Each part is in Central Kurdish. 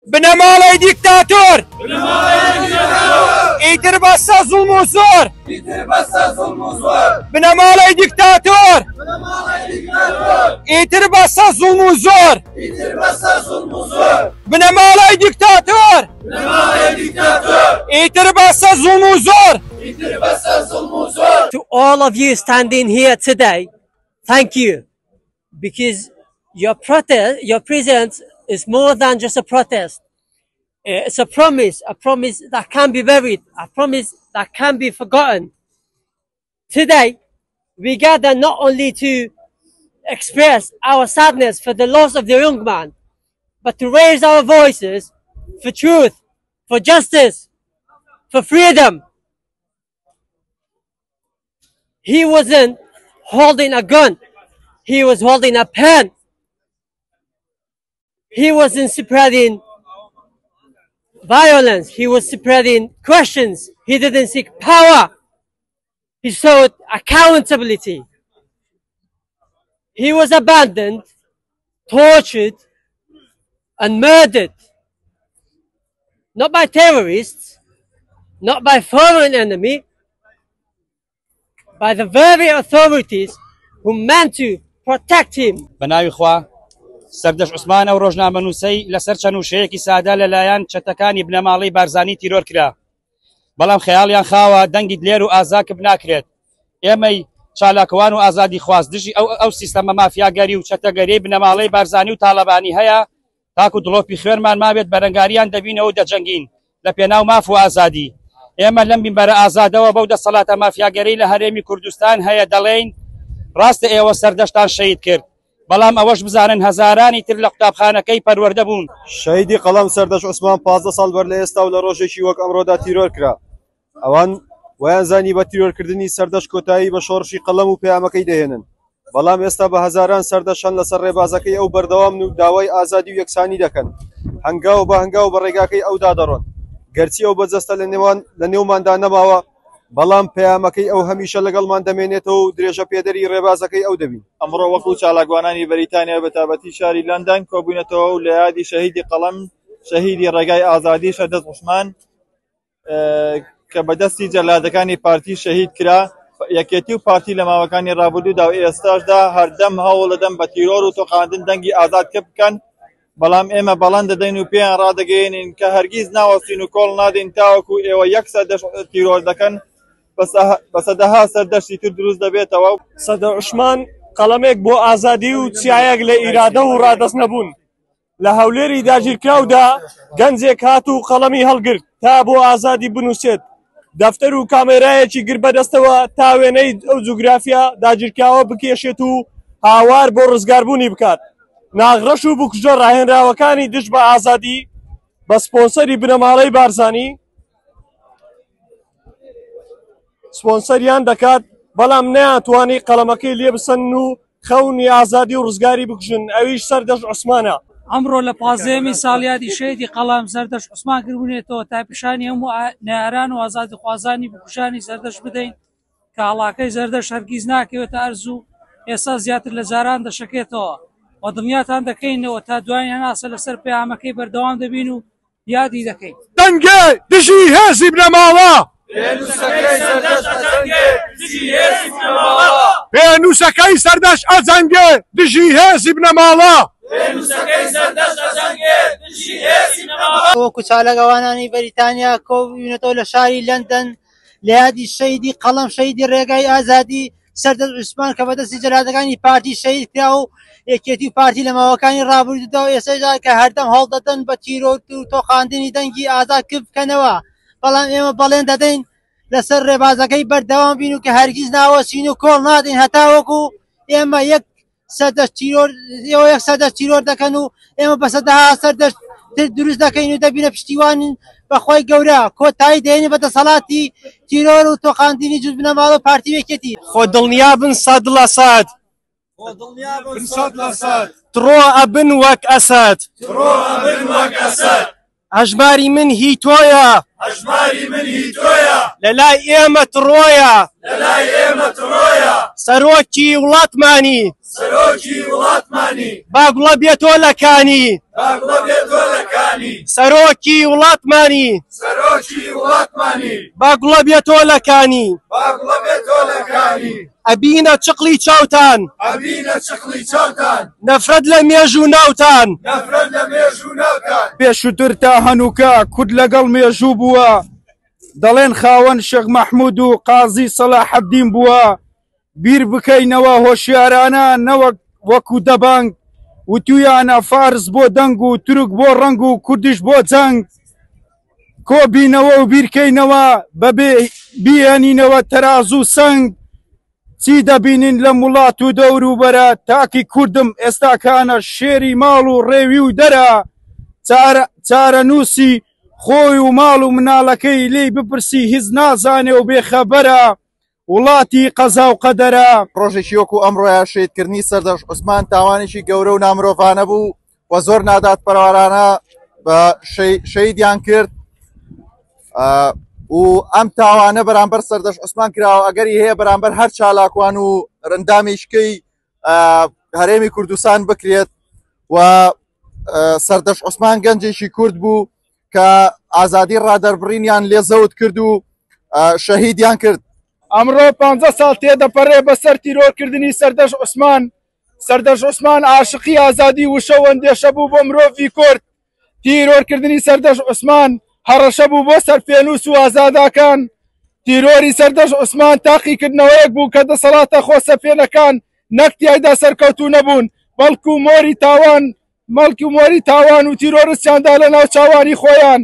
بنمالي ديكتاتور ايتر بس ظلم وزور بنمالي ديكتاتور ايتر بس ظلم وزور بنمالي ديكتاتور ايتر بس ظلم وزور. To all of you standing here today, thank you, because your presence is more than just a protest. It's a promise that can be buried, a promise that can be forgotten. Today, we gather not only to express our sadness for the loss of the young man, but to raise our voices for truth, for justice, for freedom. He wasn't holding a gun, he was holding a pen. He wasn't spreading violence, he was spreading questions. He didn't seek power, he sought accountability. He was abandoned, tortured, and murdered. Not by terrorists, not by foreign enemy, by the very authorities who meant to protect him. بناوی خوا سەردەش عوسمان ئەو ڕۆژنامەنووسەی لەسەر چەند وشەیەکی سادا لەلایەن چەتەکانی بنەماڵەی بارزانی تیرۆر کرا، بەڵام خەیاڵیان خاوە دەنگی دلێر و ئازاکب ناکرێت. ئێمەی چالاکەوان و ئازادی خواست دژی ئەو سیستەمە مافیاگەری و چەتەگەری بنەماڵەی بارزانی و تاڵەبانی هەیە، تاکو دڵۆپی خوێنمان مابێت بەرەنگاریان دەبینەوە و دەجەنگین لە پێناو ماف و ئازادی. ئێمە لەم بینبەرە ئازادەوە بەو دەسەڵاتە مافیاگەری لە هەرێمی کوردستان هەیە دەڵێین ڕاستە ئێوە سەردەشتان شەهید کرد، بەڵام ئەوەش بزانن هەزارانی تر لە قوتابخانەکەی پەروەردە بوون. شەهیدی قەڵەم سەردەش عوسمان 15 ساڵ بەر لە ئێستا و لە ڕۆژێکی وەک ئەمڕۆدا تیرۆر کرا. ئەوان ویان زانی بە تیرۆرکردنی سەردەش کۆتایی بە شۆڕشی قەڵەم و پەیامەکەی دەهێنن، بەڵام ئێستا بە هەزاران سەردەشان لەسەر ڕێبازەکەی ئەو بەردەوام و داوای ئازادی و یەکسانی دەکەن، هەنگاو بە هەنگاو بە ڕێگاکەی ئەودا دەڕۆن. گەرچی ئەو بەجەستە لە نێوماندا نەماوە، بەڵام پەیامەکەی ئەو هەمیشە لەگەڵمان دەمێنێتەوە و درێژە پێدەری ڕێبازەکەی ئەو دەبین. ئەمڕۆ وەکو چالاکوانانی بەریتانیا بە تابەتی شاری لەندەن کۆبوونەتەوە و لە یادی شەهیدی قەڵەم شەهیدی ڕێگای ئازادی سەردەش عوسمان کە بەدەستی جەلادەکانی پارتی شەهید کرا، یەکێتی و پارتی لە ماوەکانی ڕابردوودا و ئێستاشدا هەردەم هەوڵ دەدەن بە تیرۆر و تۆقاندن دەنگی ئازاد کە بکەن، بەڵام ئێمە بەڵند دەدەین و پێیان ڕادەگەێنین کە هەرگیز ناوەستین و کۆڵ نادەین تاوەکو ئێوە یەک سەردەش تیرۆر دەکەن بە سەدەها سەردەشتی تر دروست دەبێتەوە. سەردەش عوسمان قەڵەمێک بۆ ئازادی و چیایەک لە ئیرادە و ڕادەست نەبوون. لە هەولێری داگیرکراودا گەنجێک هات و قەڵەمی هەڵگرت تا بۆ ئازادی بنووسێت. دەفتەر و کامێرایەکی گر بەدەستەوە تا وێنەی ئەو جوگرافیا داگیرکراوە بکێشێت و هاوار بۆ ڕزگاربوونی بکات. ناغڕەش و بکوژە ڕاهێنراوەکانی دژ بە ئازادی بە سپۆنسەری بنەماڵەی بارزانی سپۆنسەریان دەکات، بەڵام نەیانتوانی قەڵەمەکەی لێ بسەن و خەونی ئازادی و ڕزگاری بکوژن. ئەویش سەردەش عوسمانە. ئەمڕۆ لە 15 ساڵیادی شەهیدی قەڵەم سەردەش عوسمان کردبوونێتەوە تا پیشانی هەموو ناران و ئازادی خوازانی بکوژانی سەردەش بدەین کە هەڵاکەی زەردەش هەرگیز ناکەوێتە ئەرزوو، ئێستا زیاتر لە جاران دەشەکێتەوە و دڵنیاتان دەکەینەوە تا دوای هەناسە لەسەر پەیامەکەی بەردەوام دەبین و یادی دەکەین. دەنگێ دژی هێزی بنەماڵە، پێنووسەکەی سەردەش ئەجەنگێ دژی هێزی بنەماڵە. وەکو چالاکەوانانی بەریتانیا کۆبوونەتەوە لە شاری لەندەن لە یادی شەهیدی قەڵەم شەهیدی ڕێگای ئازادی سەردەش عوسمان کە بەدەستی جەلادەکانی پارتی شەهید کرا و یەکێتی و پارتی لە ماوەکانی ڕابردوودا و ئێستادا کە هەردەم هەوڵ دەدەن بە تیرۆر و تۆقاندنی دەنگی ئازاد بکەنەوە، بەڵام ئێمە بەڵێن دەدەین لەسەر ڕێبازەکەی بەردەوام بین و کە هەرگیز ناوەسین و کۆڵ نادەین هەتا وەکو ئێمە یەک سەردەش تیرۆر دەکەن و ئێمە بە سەدەها سەردەش تر دروست دەکەین و دەبینە پشتیوانین بەخوای گەورە کۆتایی دێنی بە دەسەڵاتی تیرۆر و تۆقاندنی جوز بنەماڵە و پارتی وێکێتی. خۆ دڵنیا بن سەد لە سەد، تڕۆ ئەبن وەک ئەسەد. هەژماری من هی تۆیە لەلای ئێمە تڕۆیە سەرۆکی وڵاتمانی باگوڵە بێتۆ لەکانی سەرۆکی وڵاتمانی باگوڵە بێتۆ لەکانی ئەبینە چقلی چاوتان نەفرەت لە مێژ و ناوتان پێشووتر تا هەنووکە کورد لەگەڵ مێژوو بووە دەڵێن خاوەن شێخ مەحموود و قازی سەلاحەددین بووە بیر بکەینەوە هۆشیارانە نەوەک وەکو دەبانگ وتویانە فارس بۆ دەنگ و تورک بۆ ڕنگ و کوردیش بۆ جەنگ کۆبینەوە و بیرکەینەوە بەبێ بیهێنینەوە تەراز و سنگ چی دەبینین لە وڵات و دەور و بەرە تاکی کوردم ئێستاکانە شێری ماڵ و ڕێوی و دەرە چارە نووسی خۆی و ماڵ و مناڵەکەی لێی بپرسی هیچ نازانێ و بێخەبەرە وڵاتی قەزا و قەدەرە. ڕۆژێکی وەکو ئەمڕۆیە شێتکردنی سەردەش عوسمان تاوانێکی گەورە و نامرۆڤانە بوو و زۆر نادات پەروەرانە بە شەیدیان کرد و ئەم تاوانە بەرامبەر سەردەش عوسمان کراوە ئەگەری هەیە بەرامبەر هەر چالاکوان و ڕەندامیشکەی هەرێمی کوردستان بکرێت و سەردەش عوسمان گەنجێکی کورد بوو کە ئازادی ڕادەربڕینیان لێزەوت کرد و شەهیدیان کرد. ئەمڕۆ 50 ساڵ تێدەپەڕێ بەسەر تیرۆرکردنی سەردەش عوسمان. سەردەش عوسمان عاشقی ئازادی وشە و ئەندێشە بوو بۆ مرۆڤی کورد. تیرۆرکردنی سەردەش عوسمان هەڕەشە بوو بۆ سەرپێنووس و ئازاداکان. تیرۆری سەردەش عوسمان تاقیکردنەوەیەک بوو کە دەسەڵاتە خۆسەپێنەکان نەک تیایدا سەرکەوتوو نەبوون بەڵکو مۆری تاوان و تیرۆریستیاندا لە ناو چاوانی خۆیان.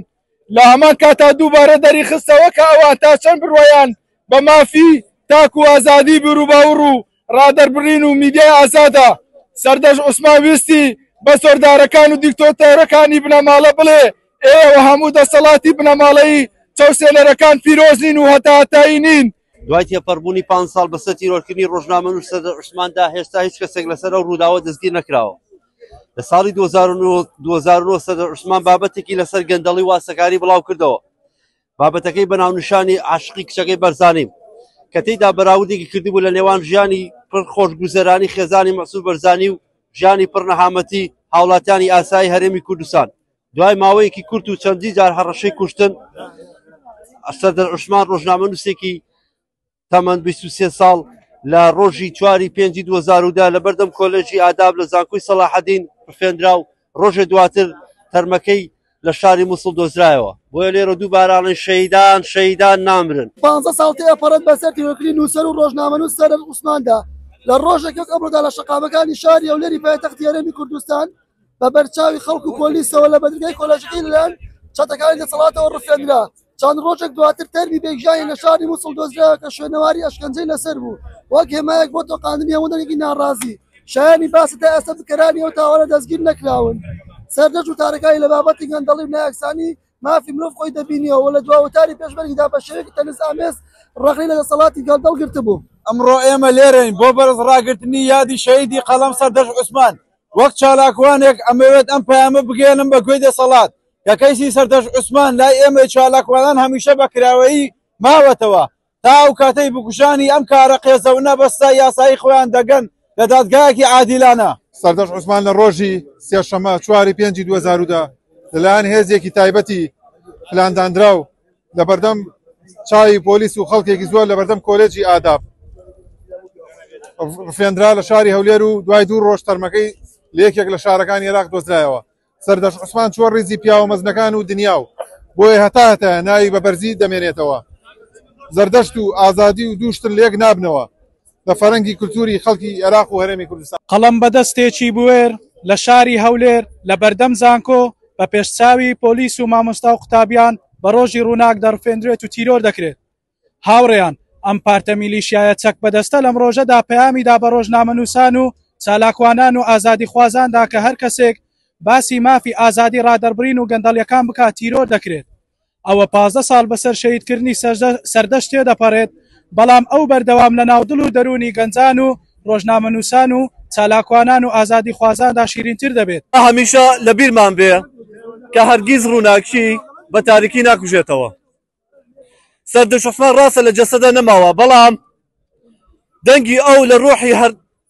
لە هەمان کاتا دووبارە دەری خستەوە کە ئەوان تا چەند بڕۆیان بە مافی تاک و ئازادی بروباوڕ و ڕادەربڕین و میدیای ئازادە. سەردەش عوسمان ویستی بە زۆردارەکان و دیکتۆتەرەکانی بنەماڵە بڵێ ئێوە هەموو دەسەڵاتی بنەماڵەیی چەوسێنەرەکان پیرۆزین و هەتایی نین. دوای تێپەڕبوونی 5 ساڵ بەسەر تیرۆرکردنی ڕۆژنامەنووس سەردەش عوسماندا هێشتا هیچ کەسێک لەسەر ئەو ڕووداوە دەستگیر نەکراوە. لە ساڵی 2009 سەردەش عوسمان بابەتێکی لەسەر گەندەڵی واسەکاری بڵاو کردەوە. بابەتەکەی بە ناونیشانی عاشقی کچەکەی بەرزانیم کە تێیدا بەراوردێکی کردی بوو لە نێوان ژیانی پڕ خۆشگوزەرانی خێزانی مەسعود بەرزانی و ژیانی پڕ نەهامەتی هاوڵاتیانی ئاسایی هەرێمی کوردستان. دوای ماوەیەکی کورت و چەندی جار هەڕەشەی کوشتن سەردەش عوسمان ڕۆژنامەنووسێکی تەمەند 23 ساڵ لە ڕۆژی 4/5 2010 لە بەردەم کۆلێژی ئاداب لە زانکۆی سەلاحەدین بفێنرا و ڕۆژێ دواتر تەرمەکەی لە شاری مووسڵ دۆزرایەوە. بۆیە لێرە دووبارانڵێن شەیدان نامرن. 15 ساڵ تێپەڕێت بەسەر تیرۆرکردنی نووسەر و ڕۆژنامەنووس سەردەش عوسماندا لە ڕۆژێک ئەمڕۆدا لە شەقامەکانی شاری هەولێری پایتەختی هەرێمی کوردستان بە بەرچاوی خەڵک و پۆلیسەوە لە بەدرگای کۆلێژەکەی لەلایەن چەتەکانی دەسەڵاتەوە ڕفێنرا. چەند ڕۆژێک دواتر تەرمی بێگژانی لە شاری مووسڵ دۆزراوە کە شوێنەواری ئەشکەنجەی لەسەر بوو وەک هێمایەک بۆ تۆقاندنی هەموو دەنگێکی ناڕازی. شایانی باسی تا ئێستا بکەرانی ئەو تاوانە دەستگیر نەکراون. سەردەش و تارەکانی لە بابەتی گەندەڵی و نایەکسانی مافی مرۆڤ خۆی دەبینیەوە لە دواوەتاری پێشبەرگیدا بە شێوەیەکی تەنز ئامێز ڕەخنەی لە دەسەڵاتی گەندەڵ گرتبوو. ئەمڕۆ ئێمە لێرەین بۆ بەرز ڕاگرتنی یادی شەهیدی قەڵەم سەردەش عوسمان. وەک چالاکوانێک ئەمەوێت ئەم پەیامە بگێنم بە گوێی دەسەڵات کە کەیسی سەردەش عوسمان لای ئێمە چالاکوانان هەمیشە بە کراوەیی ماوەتەوە تا ئەو کاتەی بکوشانی ئەم کارە قێزەونە بەستا یاسایی خۆیان دەگەن لە دادگایەکی عادیلانە. سەردەش عوسمان لە ڕۆژی سێشەمە 4/5 2010 لەلایەن هێزێکی تایبەتی پلاندانراو لە بەردەم چاوی پۆلیس و خەڵکێکی زۆر لە بەردەم کۆلێجی ئاداب ڕفێنرا لە شاری هەولێر و دوای 2 ڕۆژ تەرمەکەی لە یەکێک لە شارەکانی عێراق دۆزرایەوە. سەردەش عوسمان چۆن ڕیزی پیاوە مەزنەکان و دنیا و بۆیە هەتا ناوی بە بەرزی دەمێنێتەوە. زەردەشت و ئازادی و دووشتن لێک نابنەوە لە فەرەنگی کولتوری خەڵکی عێراق و هەرێمی کوردستان. قەڵەم بەدەستێکی بوێر لە شاری هەولێر لە بەردەم زانکۆ بە پێشچاوی پۆلیس و مامۆستا و قوتابیان بە ڕۆژی ڕووناک دەڕفێنرێت و تیرۆر دەکرێت. هاوڕێیان ئەم پارتە میلیشیایە چەک بەدەستە لەم ڕۆژەدا پەیامیدا بە ڕۆژنامەنووسان و چالاکوانان و ئازادی خوازاندا کە هەر کەسێک باسی مافی ئازادی ڕادەربڕین و گەندەڵیەکان بکات تیرۆر دەکرێت. ئەوە 15 ساڵ بەسەر شەهیدکردنی سەردەش تێدەپەڕێت بەڵام ئەو بەردەوام لە ناودڵ و دەرونی گەنجان و ڕۆژنامەنووسان و چالاکوانان و ئازادی خوازاندا شیرینتر دەبێت. هەمیشە لە بیرمان بێ کە هەرگیز ڕووناکیی بە تاریکی ناکوژێتەوە. سەردەش عوسمان ڕاستە لە جەسەدە نەماوە، بەڵام دەنگی ئەو لە ڕۆحی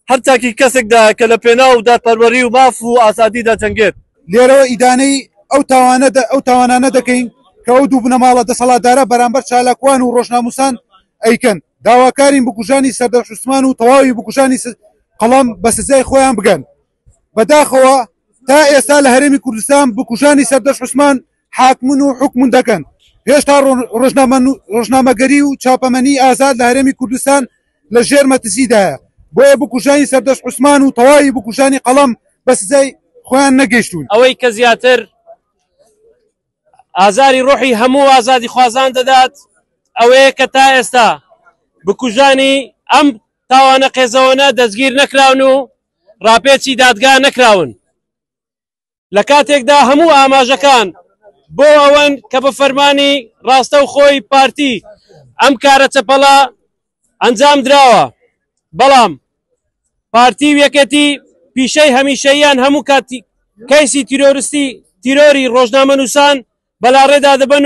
هەر چاکی کەسێکدا کە لە پێناو دادپەروەری و ماف و ئازادیدا جەنگێت. لێرەوە ئیدانەی ئەو تاوانانە دەکەین کە ئەو دوو بنەماڵە دەسەڵاتدارە بەرامبەر چالاکوان و ڕۆژناموسان ئەیکەن. داواکارین بکوژانی سەردەش عوسمان و تەواوی بکوژانی قەڵەم بە سزای خۆیان بگەن. بەداخەوە تا ئێستا لە هەرێمی کوردستان بکوژانی سەردەش عوسمان حاکمون و حکمون دەکەن. هێشتا ڕۆژنامەگەری و چاپەمەنی ئازاد لە هەرێمی کوردستان لە ژێر مەترسیدایە. بۆیە بکوژانی سەردەش عوسمان و تەواوی بکوژانی قەڵەم بە سزای خۆیان نەگەیشتون. ئەوەی کە زیاتر ئازاری ڕۆحی هەموو ئازادی خوازان دەدات ئەوەیە کە تا ئێستا بکوژانی ئەم تاوانە قێزەوەنە دەستگیر نەکراون و ڕاپێچی دادگا نەکراون. لە کاتێکدا هەموو ئاماژەکان بۆ ئەوەن کە بە فەرمانی ڕاستە و خۆی پارتی ئەم کارە چەپەڵە ئەنجام دراوە، بەڵام پارتی و یەکێتی پیشەی هەمیشەییان هەموو کەیسی تیرۆری ڕۆژنامەنووسان بەلاڕێدا دەبن.